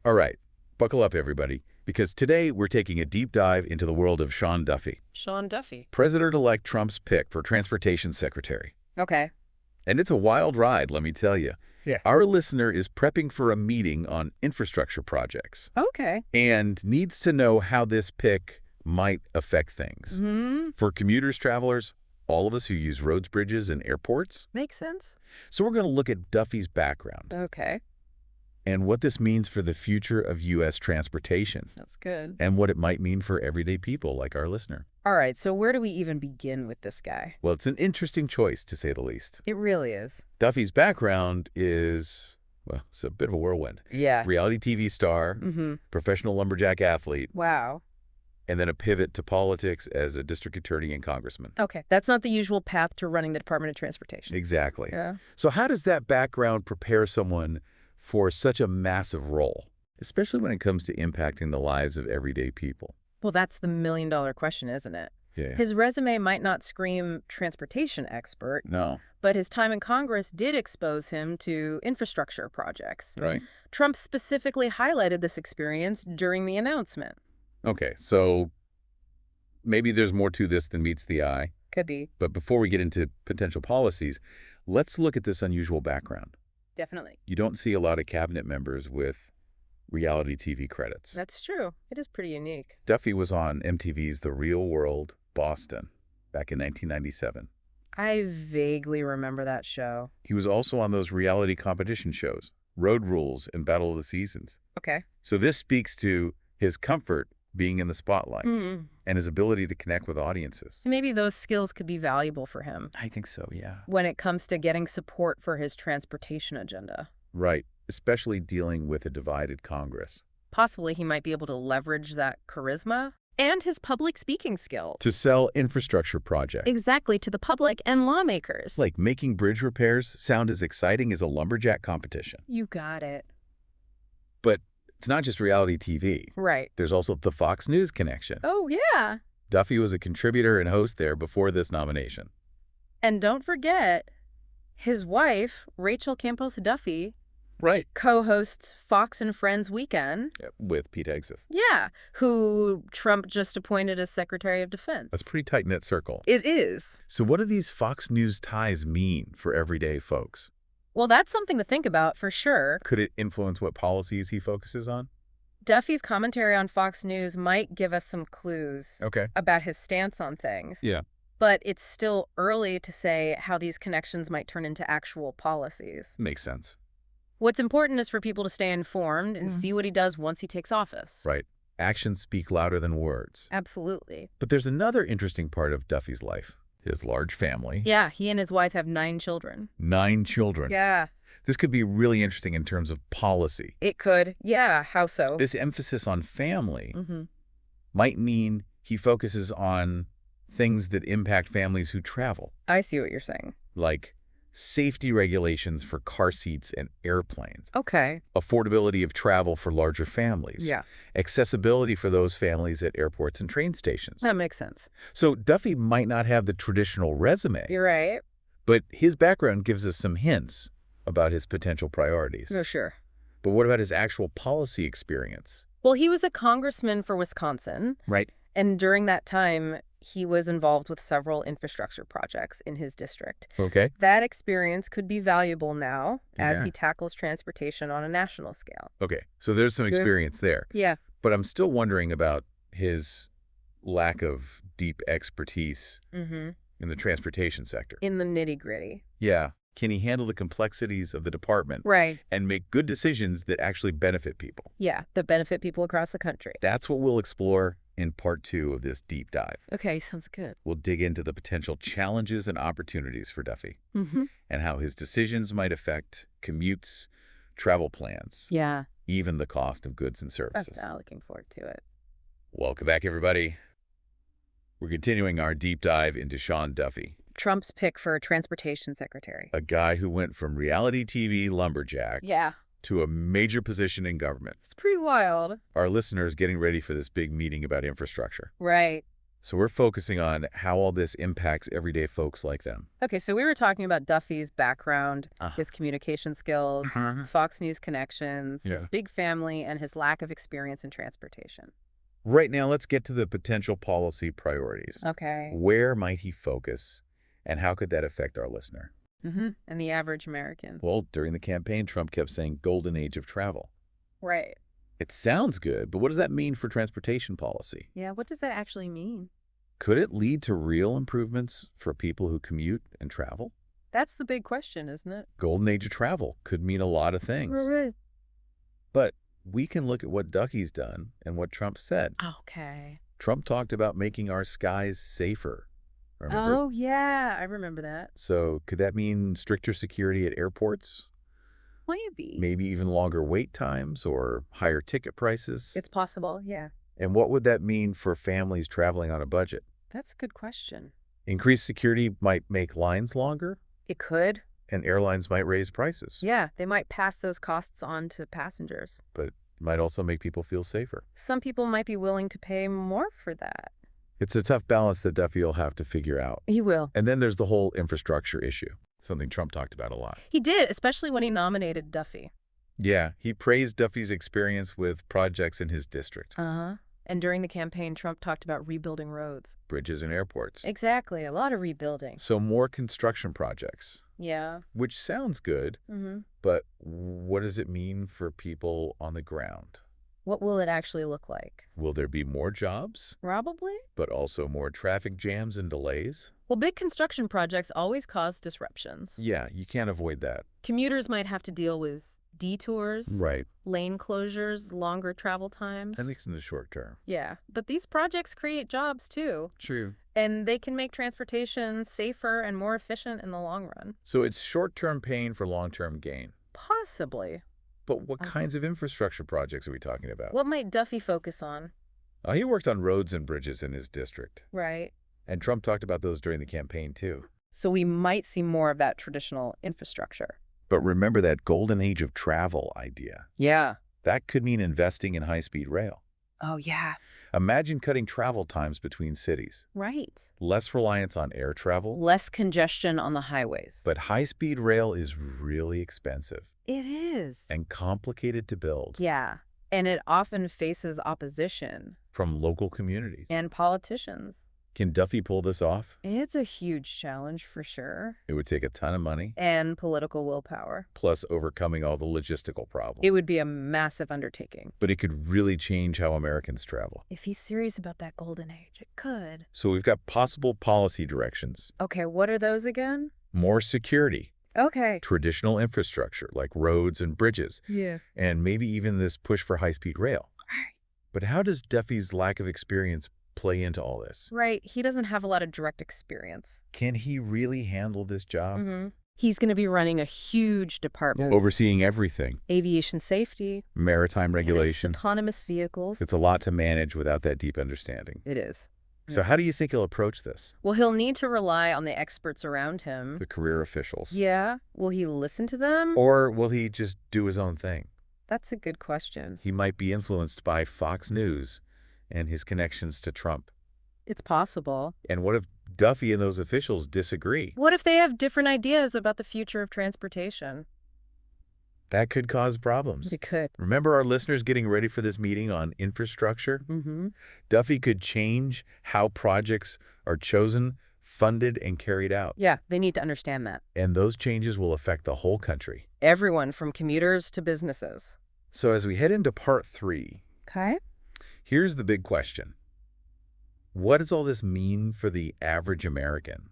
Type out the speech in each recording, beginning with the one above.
All right, buckle up, everybody, because today we're taking a deep dive into the world of Sean Duffy. Sean Duffy. President-elect Trump's pick for Transportation Secretary. Okay. And it's a wild ride, let me tell you. Yeah. Our listener is prepping for a meeting on infrastructure projects. Okay. And needs to know how this pick might affect things. Mm-hmm. For commuters, travelers, all of us who use roads, bridges, and airports. Makes sense. So we're going to look at Duffy's background. Okay. And what this means for the future of U.S. transportation. That's good. And what it might mean for everyday people like our listener. All right, so where do we even begin with this guy? Well, it's an interesting choice, to say the least. It really is. Duffy's background is, well, it's a bit of a whirlwind. Yeah. Reality TV star, professional lumberjack athlete, Wow. and then a pivot to politics as a district attorney and congressman. Okay, that's not the usual path to running the Department of Transportation. Exactly. Yeah. So how does that background prepare someone for such a massive role, especially when it comes to impacting the lives of everyday people? Well, that's the million-dollar question, isn't it? Yeah. His resume might not scream transportation expert, No. but his time in Congress did expose him to infrastructure projects. Right. Trump specifically highlighted this experience during the announcement. Okay, so maybe there's more to this than meets the eye. Could be. But before we get into potential policies, let's look at this unusual background. Definitely. You don't see a lot of cabinet members with reality TV credits. That's true. It is pretty unique. Duffy was on MTV's The Real World Boston back in 1997. I vaguely remember that show. He was also on those reality competition shows, Road Rules and Battle of the Seasons. Okay. So this speaks to his comfort being in the spotlight Mm. and his ability to connect with audiences. So maybe those skills could be valuable for him I think so, yeah. when it comes to getting support for his transportation agenda. Right, especially dealing with a divided Congress. Possibly he might be able to leverage that charisma and his public speaking skills. To sell infrastructure projects. Exactly, to the public and lawmakers. Like making bridge repairs sound as exciting as a lumberjack competition. You got it. But it's not just reality TV. Right. There's also the Fox News connection. Oh, yeah. Duffy was a contributor and host there before this nomination. And don't forget, his wife, Rachel Campos Duffy, Right. co-hosts Fox and Friends Weekend. With Pete Hegseth. Yeah, who Trump just appointed as Secretary of Defense. That's a pretty tight-knit circle. It is. So what do these Fox News ties mean for everyday folks? Well, that's something to think about for sure. Could it influence what policies he focuses on? Duffy's commentary on Fox News might give us some clues Okay. about his stance on things. Yeah. But it's still early to say how these connections might turn into actual policies. Makes sense. What's important is for people to stay informed and see what he does once he takes office. Right. Actions speak louder than words. Absolutely. But there's another interesting part of Duffy's life. His large family. Yeah, he and his wife have 9 children. 9 children. Yeah. This could be really interesting in terms of policy. It could. Yeah, how so? This emphasis on family Mm-hmm. might mean he focuses on things that impact families who travel, I see what you're saying. like safety regulations for car seats and airplanes, Okay. affordability of travel for larger families, Yeah. accessibility for those families at airports and train stations. That makes sense. So Duffy might not have the traditional resume, You're right. but his background gives us some hints about his potential priorities. No, sure. But what about his actual policy experience? Well, he was a congressman for Wisconsin, Right. and during that time, he was involved with several infrastructure projects in his district. Okay. That experience could be valuable now as Yeah. he tackles transportation on a national scale. Okay. So there's some experience there. Yeah. But I'm still wondering about his lack of deep expertise Mm-hmm. in the transportation sector. In the nitty-gritty. Yeah. Can he handle the complexities of the department Right. and make good decisions that actually benefit people? Yeah, that benefit people across the country. That's what we'll explore in part 2 of this deep dive. Okay, sounds good. We'll dig into the potential challenges and opportunities for Duffy Mm-hmm. and how his decisions might affect commutes, travel plans, Yeah, even the cost of goods and services. I'm looking forward to it. Welcome back, everybody. We're continuing our deep dive into Sean Duffy, Trump's pick for transportation secretary. a guy who went from reality TV lumberjack Yeah, to a major position in government. it's pretty wild. Our listeners getting ready for this big meeting about infrastructure. Right. So we're focusing on how all this impacts everyday folks like them. Okay, so we were talking about Duffy's background, Uh, his communication skills, Mhm. Fox News connections, his Yeah. big family, and his lack of experience in transportation. Right now, let's get to the potential policy priorities. Okay. Where might he focus, and how could that affect our listener? And the average American. Well, during the campaign, Trump kept saying golden age of travel. Right. It sounds good, but what does that mean for transportation policy? Yeah, what does that actually mean? Could it lead to real improvements for people who commute and travel? That's the big question, isn't it? Golden age of travel could mean a lot of things. Right. But we can look at what Duffy's done and what Trump said. Okay. Trump talked about making our skies safer. Remember? Oh, yeah, I remember that. So could that mean stricter security at airports? Maybe. Maybe even longer wait times or higher ticket prices? It's possible, yeah. And what would that mean for families traveling on a budget? That's a good question. Increased security might make lines longer, It could. and airlines might raise prices. Yeah, they might pass those costs on to passengers. But it might also make people feel safer. Some people might be willing to pay more for that. It's a tough balance that Duffy will have to figure out. He will. And then there's the whole infrastructure issue, something Trump talked about a lot. He did, especially when he nominated Duffy. Yeah, he praised Duffy's experience with projects in his district, Uh-huh. And during the campaign, Trump talked about rebuilding roads. bridges and airports. Exactly, a lot of rebuilding. So more construction projects, Yeah. which sounds good, but what does it mean for people on the ground? What will it actually look like? Will there be more jobs, Probably. but also more traffic jams and delays? Well, big construction projects always cause disruptions. Yeah, you can't avoid that. Commuters might have to deal with detours, Right. lane closures, longer travel times. At least in the short term. Yeah, but these projects create jobs too, True. and they can make transportation safer and more efficient in the long run. So it's short-term pain for long-term gain. Possibly. But what kinds of infrastructure projects are we talking about? What might Duffy focus on? He worked on roads and bridges in his district. Right. And Trump talked about those during the campaign, too. So we might see more of that traditional infrastructure. But remember that golden age of travel idea. Yeah. That could mean investing in high-speed rail. Oh, yeah. Imagine cutting travel times between cities. Right. Less reliance on air travel. Less congestion on the highways. But high-speed rail is really expensive it is. and complicated to build. Yeah. And it often faces opposition. From local communities. And politicians. Can Duffy pull this off? It's a huge challenge for sure. It would take a ton of money, And political willpower. plus overcoming all the logistical problems. It would be a massive undertaking. But it could really change how Americans travel. If he's serious about that golden age, it could. So we've got possible policy directions. Okay, what are those again? More security, Okay. traditional infrastructure like roads and bridges, Yeah. and maybe even this push for high-speed rail. But how does Duffy's lack of experience play into all this? Right. He doesn't have a lot of direct experience. Can he really handle this job? He's going to be running a huge department. Overseeing everything, Aviation safety. maritime regulation. Yes, autonomous vehicles. It's a lot to manage without that deep understanding. It is. So how do you think he'll approach this? Well, he'll need to rely on the experts around him. The career officials? Yeah. Will he listen to them? Or will he just do his own thing? That's a good question. He might be influenced by Fox News and his connections to Trump. It's possible. And what if Duffy and those officials disagree? What if they have different ideas about the future of transportation? That could cause problems. It could. Remember our listeners getting ready for this meeting on infrastructure? Duffy could change how projects are chosen, funded, and carried out. Yeah, they need to understand that. And those changes will affect the whole country. Everyone from commuters to businesses. So as we head into part 3, Okay. here's the big question. What does all this mean for the average American?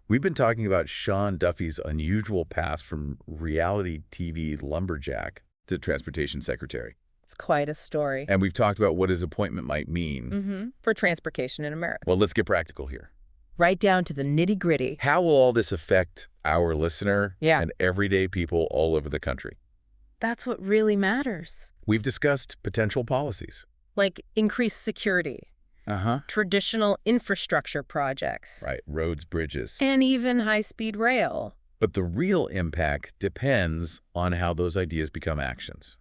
We've been talking about Sean Duffy's unusual path from reality TV lumberjack to transportation secretary. It's quite a story. And we've talked about what his appointment might mean. For transportation in America. Well, let's get practical here. Right down to the nitty-gritty. How will all this affect our listener Yeah. and everyday people all over the country? That's what really matters. We've discussed potential policies. Like increased security, traditional infrastructure projects, Right, roads, bridges. and even high-speed rail. But the real impact depends on how those ideas become actions.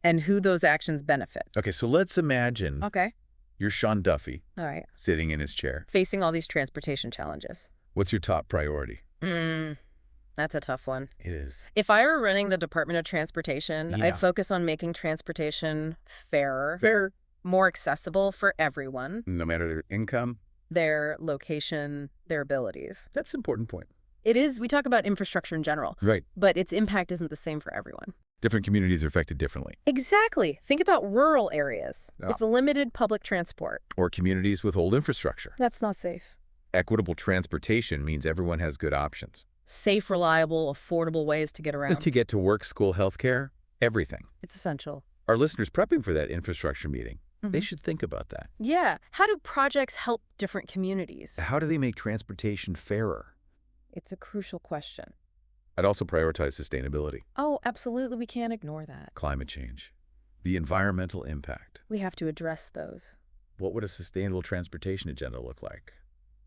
And who those actions benefit. Okay, so let's imagine Okay. You're Sean Duffy, All right. sitting in his chair. Facing all these transportation challenges. What's your top priority? That's a tough one. It is. If I were running the Department of Transportation, Yeah. I'd focus on making transportation fairer, Fair. more accessible for everyone, No matter their income. their location, their abilities. That's an important point. It is, we talk about infrastructure in general, Right. but its impact isn't the same for everyone. Different communities are affected differently. Exactly. Think about rural areas with limited public transport. Or communities with old infrastructure. That's not safe. Equitable transportation means everyone has good options. Safe, reliable, affordable ways to get around. To get to work, school, healthcare, everything. It's essential. Our listeners prepping for that infrastructure meeting, they should think about that. Yeah. How do projects help different communities? How do they make transportation fairer? It's a crucial question. I'd also prioritize sustainability, Oh, absolutely. We can't ignore that. climate change, the environmental impact. We have to address those. What would a sustainable transportation agenda look like?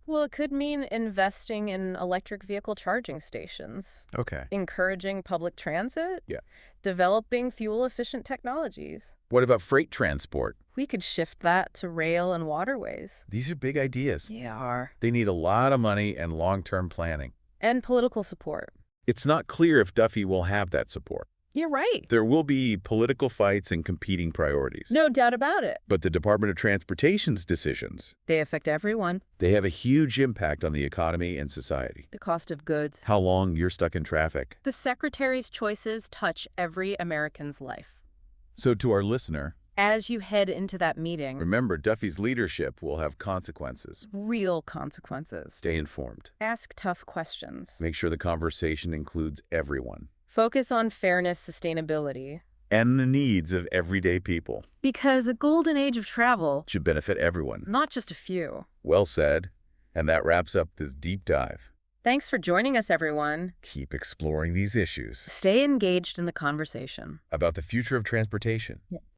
Well, it could mean investing in electric vehicle charging stations, Okay. encouraging public transit, Yeah. developing fuel-efficient technologies. What about freight transport? We could shift that to rail and waterways. These are big ideas. Yeah. They need a lot of money and long-term planning. And political support. It's not clear if Duffy will have that support. You're right. There will be political fights and competing priorities. No doubt about it. But the Department of Transportation's decisions, They affect everyone. they have a huge impact on the economy and society. The cost of goods. How long you're stuck in traffic. The Secretary's choices touch every American's life. So to our listener, As you head into that meeting, remember Duffy's leadership will have consequences. real consequences. Stay informed. Ask tough questions. Make sure the conversation includes everyone Focus on fairness, sustainability. and the needs of everyday people. Because a golden age of travel, Should benefit everyone. not just a few. Well said. And that wraps up this deep dive. Thanks for joining us, everyone. Keep exploring these issues Stay engaged in the conversation. about the future of transportation.